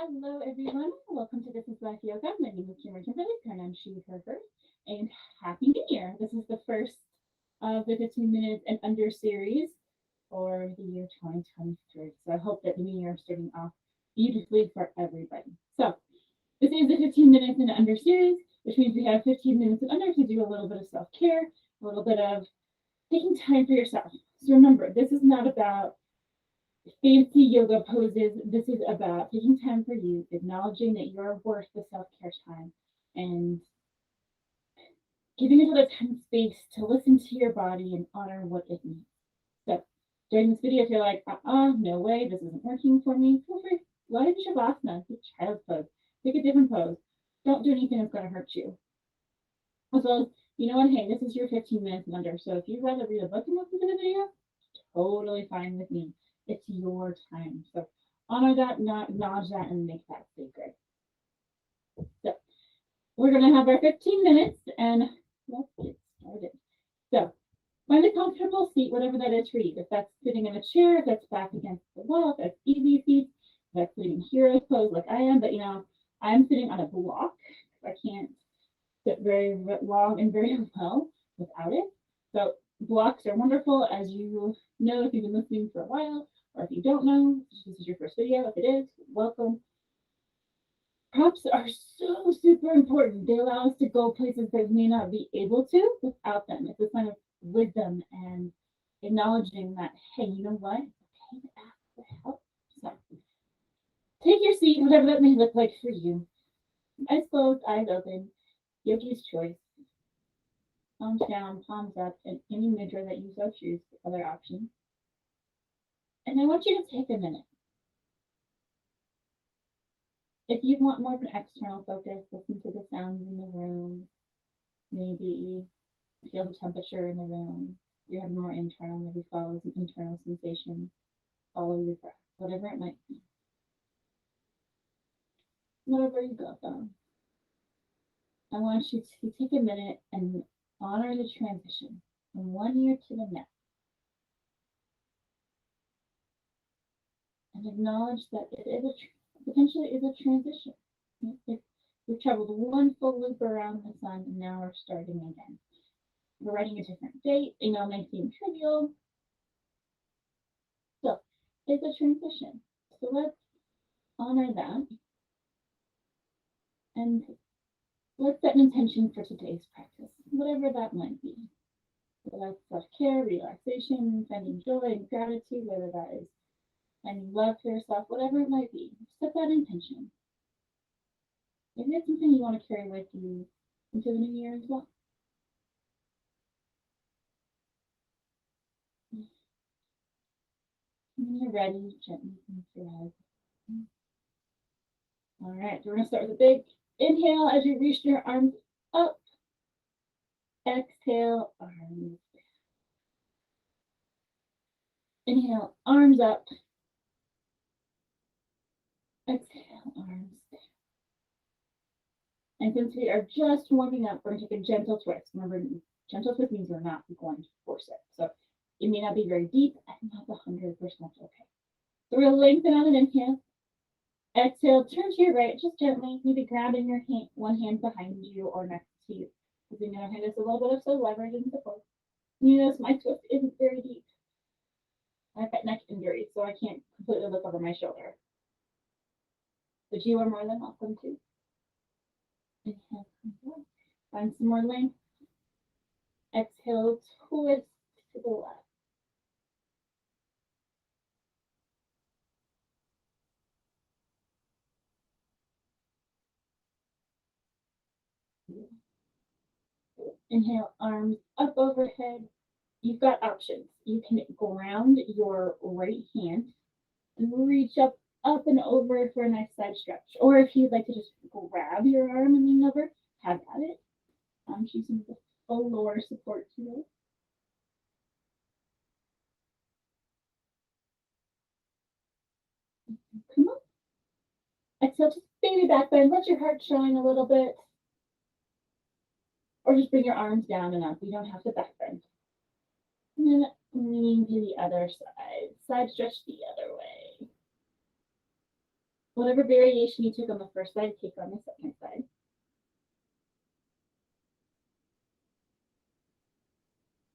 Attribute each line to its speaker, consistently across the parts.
Speaker 1: Hello, everyone. Welcome to This is Life Yoga. My name is Kimberly Kimberly, pronouns she, her, and Happy New Year. This is the first of the 15 minutes and under series for the year 2023. So I hope that the new year is starting off beautifully for everybody. So this is the 15 minutes and under series, which means we have 15 minutes and under to do a little bit of self care, a little bit of taking time for yourself. So remember, this is not about fancy yoga poses. This is about taking time for you, acknowledging that you're worth the self care time, and giving yourself the time and space to listen to your body and honor what it needs. So, during this video, if you're like, no way, this isn't working for me, feel free. Lie in Shavasana, take child's pose, take a different pose. Don't do anything that's going to hurt you. As well as, you know what, hey, this is your 15 minutes and under. So, if you'd rather read a book and listen to the video, totally fine with me. It's your time. So honor that, not acknowledge that, and make that sacred. So we're going to have our 15 minutes and let's get started. So find a comfortable seat, whatever that is for you. If that's sitting in a chair, if that's back against the wall, if that's easy seat, if that's sitting in hero pose like I am, but I'm sitting on a block. I can't sit very long and very well without it. So blocks are wonderful, as you know if you've been listening for a while, or if you don't know, this is your first video. If it is, welcome. Props are so super important. They allow us to go places that we may not be able to without them. It's a sign of wisdom and acknowledging that, hey, you know what? It's okay to ask for help. So take your seat, whatever that may look like for you. Eyes closed, eyes open. Yogi's choice. Palms down, palms up, and any mudra that you so choose, the other option. And I want you to take a minute. If you want more of an external focus, listen to the sounds in the room. Maybe feel the temperature in the room. You have more internal, maybe follow some internal sensation. Follow your breath, whatever it might be. Whatever you go though. I want you to take a minute and honor the transition from one year to the next. And acknowledge that it is potentially is a transition. We've traveled one full loop around the sun, and now we're starting again. We're writing a different date. It may seem trivial. So it's a transition. So let's honor that. And let's set an intention for today's practice, whatever that might be. So that's self-care, relaxation, finding joy and gratitude, whether that is finding love for yourself, whatever it might be. Set that intention. Maybe it's something you want to carry with you into the new year as well. When you're ready, gently close your eyes. All right, we're going to start with a big inhale as you reach your arms up. Exhale, arms down. Inhale, arms up. Exhale, arms down. And since we are just warming up, we're going to take a gentle twist. Remember, gentle twist means we're not going to force it. So it may not be very deep and not 100% okay. So we're going to lengthen out an inhale. Exhale, turn to your right, just gently, maybe grabbing your hand, one hand behind you or next to you. Because we know hand is a little bit of so leverage and support. You notice my twist isn't very deep. I've got neck injury, so I can't completely look over my shoulder. But you are more than welcome to. Inhale, find some more length. Exhale, twist to the left. Inhale, arms up overhead. You've got options. You can ground your right hand and reach up and over for a nice side stretch. Or if you'd like to just grab your arm and lean over, have at it. I'm choosing the full lower support today. Come on. Exhale, just baby back bend. Let your heart shine a little bit. Or just bring your arms down and up. You don't have to back bend. And then lean to the other side. Side stretch the other way. Whatever variation you took on the first side, take on the second side.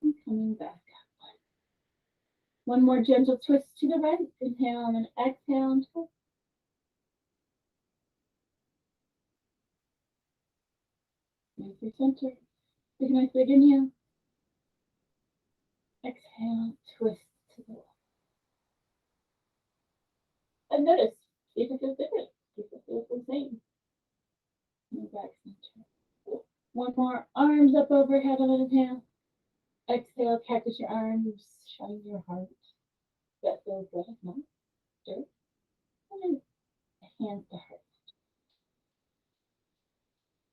Speaker 1: And coming back up. One more gentle twist to the right. Inhale and exhale and twist. Nice your center. Take a nice big inhale. Exhale, twist to the left. And notice, see if it feels different. See if it feels the same. And back center. One more, arms up overhead on an inhale. Exhale, cactus your arms, shine your heart. That feels good, if not, stir. And then hands to heart.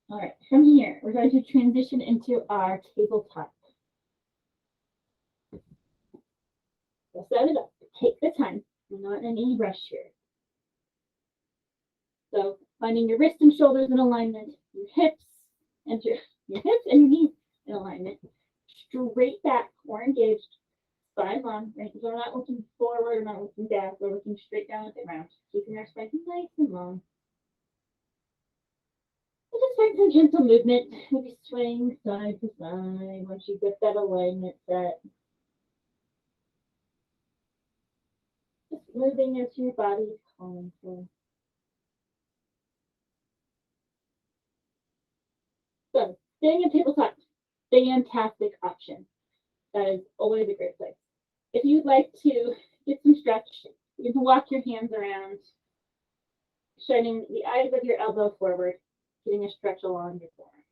Speaker 1: All right, from here, we're going to transition into our tabletop. So set it up, take the time. We're not in any rush here. So finding your wrists and shoulders in alignment, your hips and your knees in alignment. Straight back or engaged, spine long, right? So we're not looking forward, we're not looking back, we're looking straight down at the ground. Keeping our spine nice and long. And just find some gentle movement, maybe swaying side to side once you get that alignment set. Just moving as your body is calling for. So, staying in tabletop, fantastic option. That is always a great place. If you'd like to get some stretch, you can walk your hands around, shining the eyes of your elbow forward, getting a stretch along your forearm.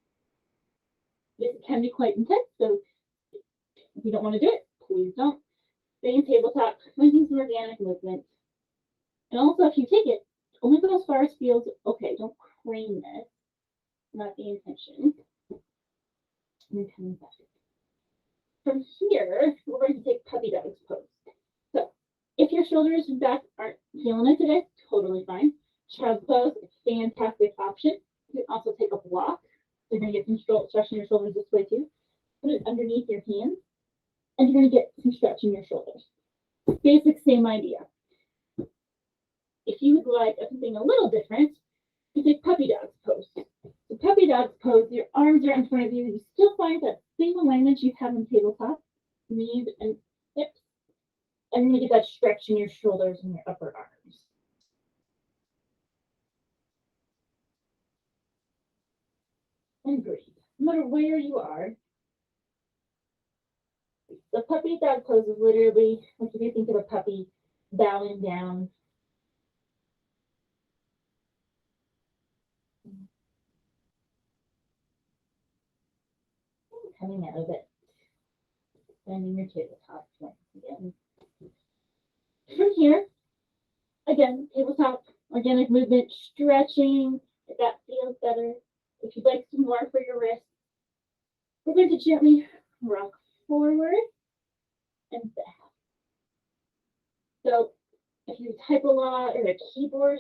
Speaker 1: This can be quite intense, so if you don't want to do it, please don't. Stay in tabletop, finding some organic movement. And also, if you take it, only go as far as feels okay. Don't crane this. Not the intention. And coming back. From here, we're going to take puppy dog's pose. So, if your shoulders and back aren't feeling it today, totally fine. Child's pose, fantastic option. You can also take a block. You're going to get some stretch in your shoulders this way too. Put it underneath your hands, and you're going to get some stretch in your shoulders. Basic same idea. If you would like something a little different, you take puppy dog's pose. So puppy dog's pose, your arms are in front of you. You still find that same alignment you have on tabletop, knees and hips. And you're going to get that stretch in your shoulders and your upper arms. And breathe. No matter where you are, the puppy dog pose is literally like if you think of a puppy bowing down. Coming out of it. Standing your tabletop once again. From here, again, tabletop, organic movement, stretching, if that feels better. If you'd like some more for your wrist, we're going to gently rock forward and back. So if you type a lot or a keyboard,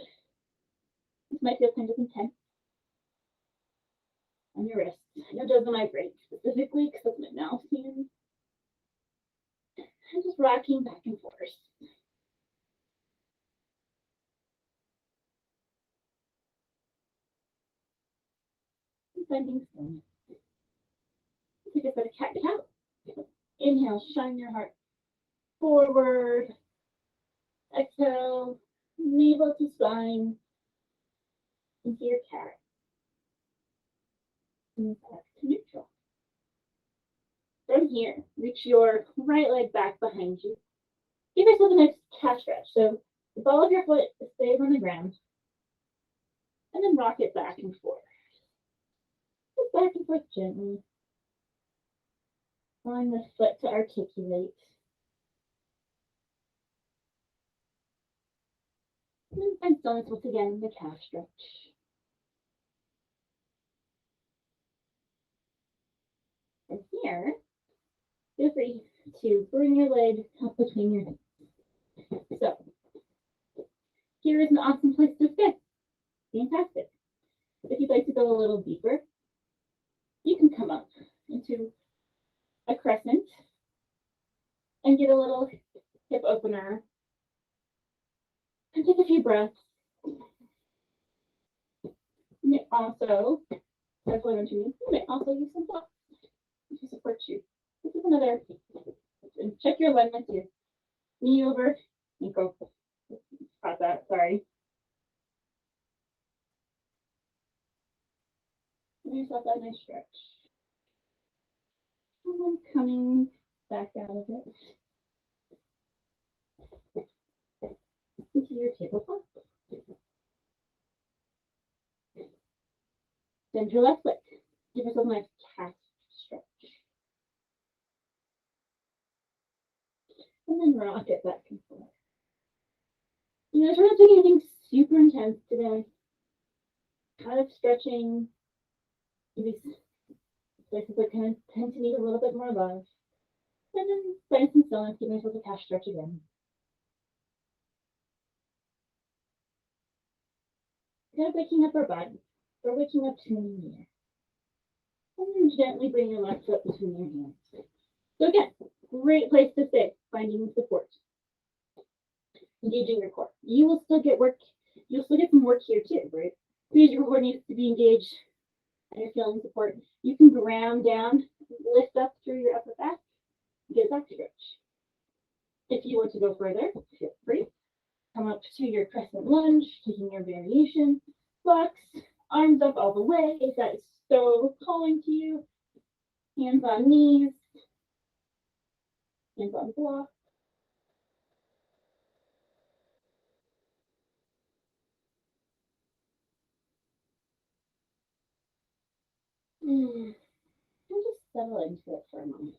Speaker 1: this might feel kind of intense on your wrist. I know it doesn't vibrate specifically because of my mouse hand. I'm just rocking back and forth. Finding stillness. Take a bit of cat cow. Inhale, shine your heart forward. Exhale, navel to spine. Into your cat. And back to neutral. From here, reach your right leg back behind you. Give yourself a nice calf stretch. So the ball of your foot stays on the ground. And then rock it back and forth. Just back and forth gently. Allowing the foot to articulate. And then find stillness once again in the calf stretch. From here, feel free to bring your leg up between your hips. So, here is an awesome place to sit. Fantastic. If you'd like to go a little deeper, you can come up into a crescent and get a little hip opener and take a few breaths. You may also, you may also use some blocks to support you. This is another, and check your alignment too. Knee over, ankle. Got that, sorry. Give yourself that nice stretch. And then coming back out of it into your tabletop. Bend your left leg. Give yourself a nice calf stretch. And then rock it back and forth. You know, try not doing anything super intense today. Kind of stretching. These places that kind of tend to need a little bit more love. And then find some stillness, give yourself a calf stretch again. Kind of waking up our body. We're waking up to a new year. And then gently bring your left foot between your hands. So again, great place to stay, finding support. Engaging your core. You will still get work, you'll still get some work here too, right? Because your core needs to be engaged and you're feeling support. You can ground down, lift up through your upper back, get a back stretch. If you want to go further, feel free. Come up to your crescent lunge, taking your variation. Blocks, arms up all the way, if that is so calling to you. Hands on knees, hands on block. And just settle into it for a moment.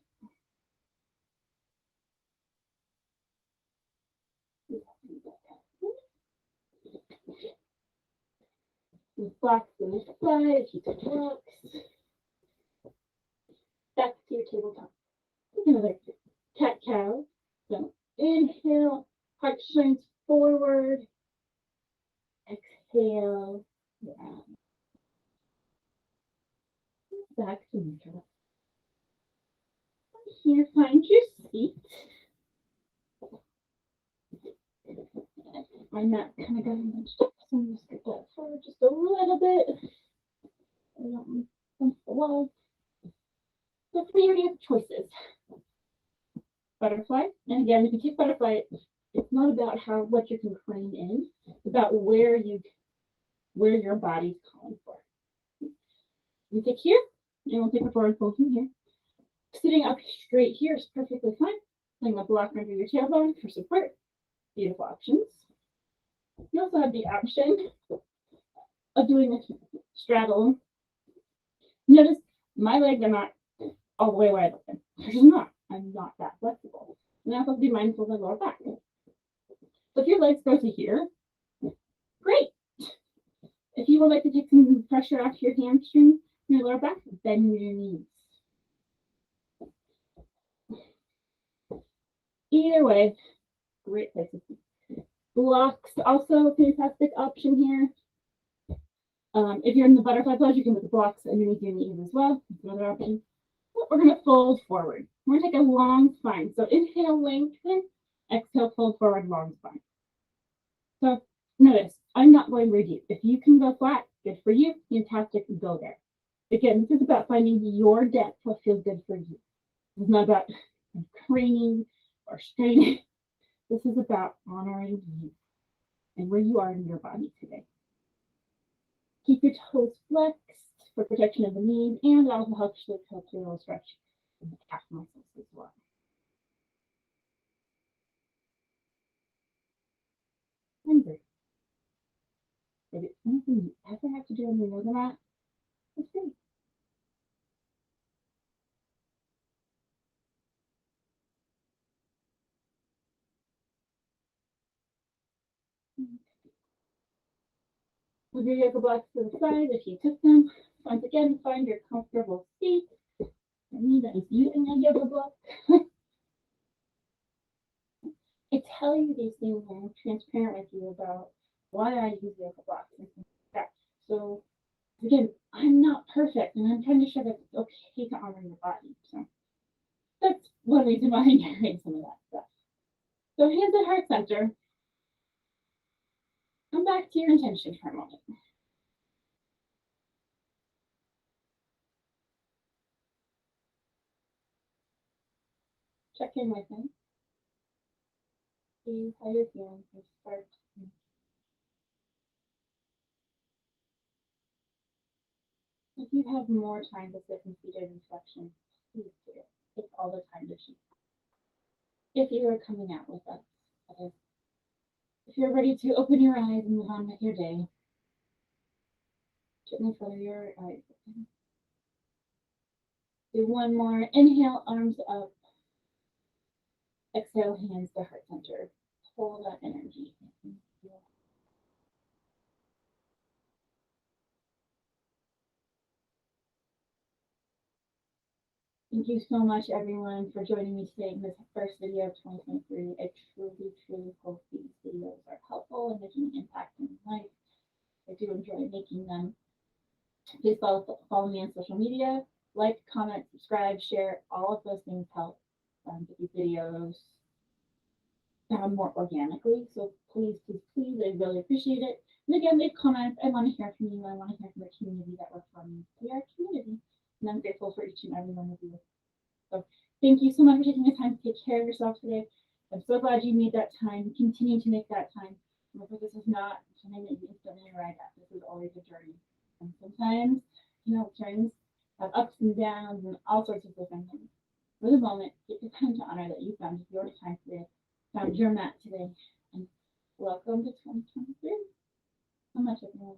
Speaker 1: Blocks on the side, keep the blocks. Back to your tabletop. Take another cat cow. So inhale, heart shrinks forward. Exhale, down. Back to neutral. Here, find your seat. My mat kind of got bunched up, so I'm going to scoot that forward just a little bit. I don't want the wall. So for you, you have choices. Butterfly, and again, if you take butterfly, it's not about what you can crane in, it's about where your body's calling for. You take here, and we'll take a forward fold from here. Sitting up straight here is perfectly fine. Laying a block under your tailbone for support. Beautiful options. You also have the option of doing a straddle. Notice my legs are not all the way wide open. They're just not. I'm not that flexible. And I also have to be mindful of my lower back. So if your legs go to here, great. If you would like to take some pressure off your hamstring and your lower back, bend your knees. Either way, great place to be. Blocks, also a fantastic option here. If you're in the butterfly pose, you can put the blocks underneath your knees as well. That's another option. We're going to fold forward. We're going to take a long spine. So inhale, lengthen. Exhale, fold forward, long spine. So notice, I'm not going very deep. If you can go flat, good for you. Fantastic, go there. Again, this is about finding your depth, what feels good for you. This is not about craning or straining. This is about honoring you and where you are in your body today. Keep your toes flexed for protection of the knees, and it also helps you to a little stretch in the calf muscles as well. And breathe. If it's anything you ever have to do on your yoga mat, it's great. Move your yoga blocks to the side if you took them. Once again, find your comfortable seat. For me, that is using a yoga block. I tell you these things and I'm transparent with you about why I use yoga blocks and things like that. So again, I'm not perfect and I'm trying to show that it's okay to honor your body. So that's one reason why I'm carrying some of that stuff. So hands at heart center. Come back to your intention for a moment. check in with him. See how you're feeling. And start. If you have more time to sit and see their reflection, please do it. Take all the time that you can. If you are coming out with us, if you're ready to open your eyes and move on with your day, gently flutter your eyes open. Do one more. Inhale, arms up. Exhale, hands to heart center. Hold that energy. Thank you so much, everyone, for joining me today in this first video of 2023. I truly, truly hope these videos are helpful and making an impact in your life. I do enjoy making them. Please follow me on social media. Like, comment, subscribe, share. All of those things help get these videos more organically. So please, please, please, I really appreciate it. And again, leave comments. I want to hear from you. I want to hear from the community that we're from. We are a community. And I'm grateful for each and every one of you. So thank you so much for taking the time to take care of yourself today. I'm so glad you made that time. Continue to make that time. Remember, this is not something that you instantly arrive at. This is always a journey. And sometimes, journeys have ups and downs and all sorts of different things. For the moment, take the time to honor that you found your time today, found your mat today, and welcome to 2023. So much, everyone.